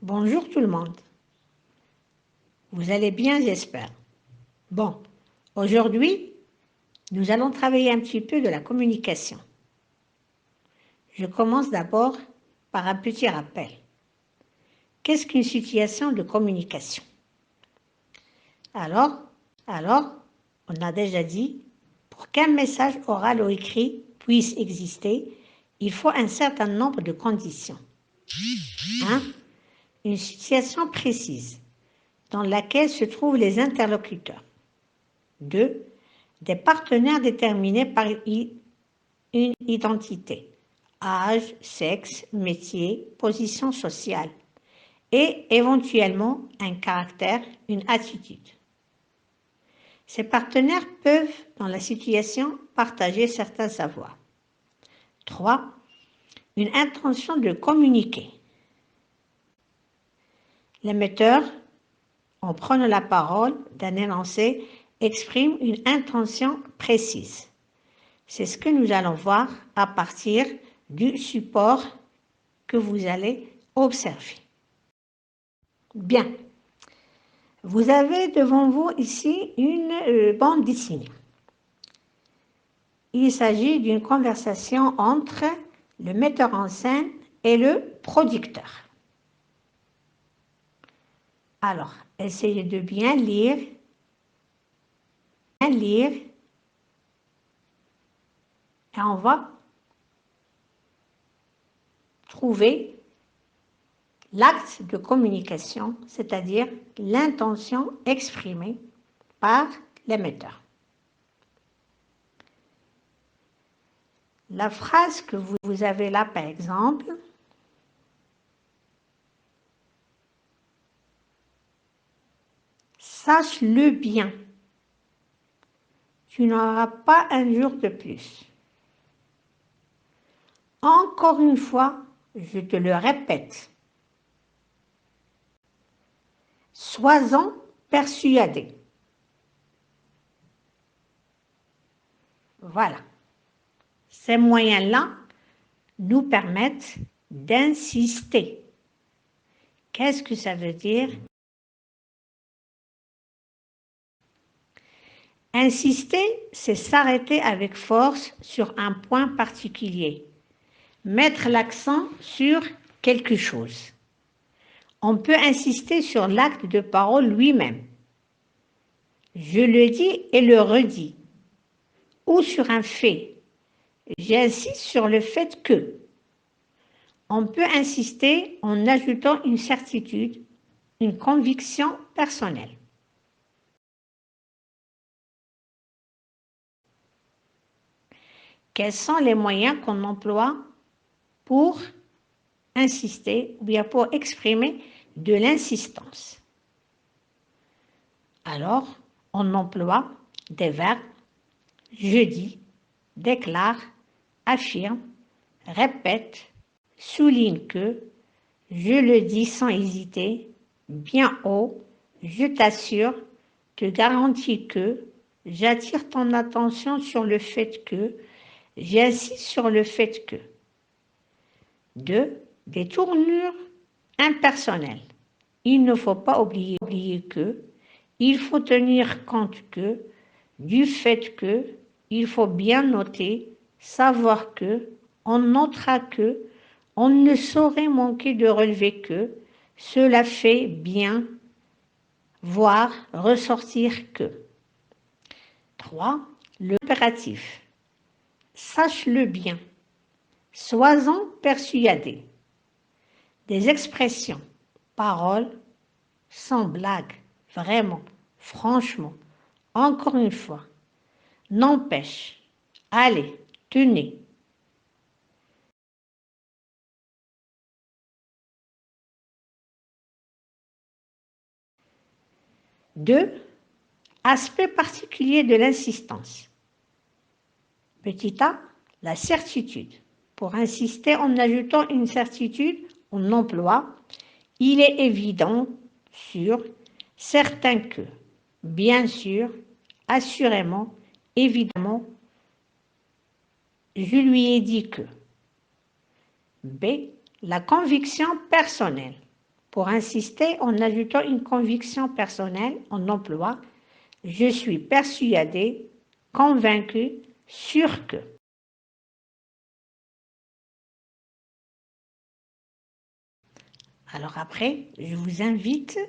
Bonjour tout le monde. Vous allez bien, j'espère. Bon, aujourd'hui, nous allons travailler un petit peu de la communication. Je commence d'abord par un petit rappel. Qu'est-ce qu'une situation de communication? Alors, on a déjà dit, pour qu'un message oral ou écrit puisse exister, il faut un certain nombre de conditions. 1. Une situation précise dans laquelle se trouvent les interlocuteurs. 2. Des partenaires déterminés par une identité, âge, sexe, métier, position sociale, et éventuellement un caractère, une attitude. Ces partenaires peuvent, dans la situation, partager certains savoirs. 3. Une intention de communiquer. L'émetteur, en prenant la parole d'un énoncé, exprime une intention précise. C'est ce que nous allons voir à partir du support que vous allez observer. Bien. Vous avez devant vous ici une bande dessinée. Il s'agit d'une conversation entre le metteur en scène et le producteur. Alors, essayez de bien lire, et on va trouver l'acte de communication, c'est-à-dire l'intention exprimée par l'émetteur. La phrase que vous avez là, par exemple, sache-le bien, tu n'auras pas un jour de plus. Encore une fois, je te le répète, sois-en persuadé. Voilà. Ces moyens-là nous permettent d'insister. Qu'est-ce que ça veut dire? Insister, c'est s'arrêter avec force sur un point particulier. Mettre l'accent sur quelque chose. On peut insister sur l'acte de parole lui-même. Je le dis et le redis. Ou sur un fait. J'insiste sur le fait que. On peut insister en ajoutant une certitude, une conviction personnelle. Quels sont les moyens qu'on emploie pour insister ou bien pour exprimer de l'insistance? Alors, on emploie des verbes je dis, déclare, affirme, répète, souligne que, je le dis sans hésiter, bien haut, je t'assure, te garantis que, j'attire ton attention sur le fait que, j'insiste sur le fait que. 2. Des tournures impersonnelles. Il ne faut pas oublier que, il faut tenir compte que, du fait que, il faut bien noter, savoir que, on notera que, on ne saurait manquer de relever que, cela fait bien, voir, ressortir que. 3. Le impératif. Sache-le bien. Sois-en persuadé. Des expressions, paroles, sans blague, vraiment, franchement, encore une fois, n'empêche, allez, tenez. 2. Aspect particulier de l'insistance. Petit a, la certitude. Pour insister en ajoutant une certitude, on emploie « il est évident, sûr, certain que, bien sûr, assurément, évidemment, je lui ai dit que. » B. La conviction personnelle. Pour insister, en ajoutant une conviction personnelle, on emploie « je suis persuadé, convaincu, sûr que ». Alors après, je vous invite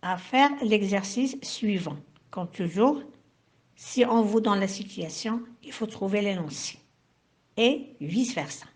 à faire l'exercice suivant. Comme toujours, si on vous donne la situation, il faut trouver l'énoncé et vice-versa.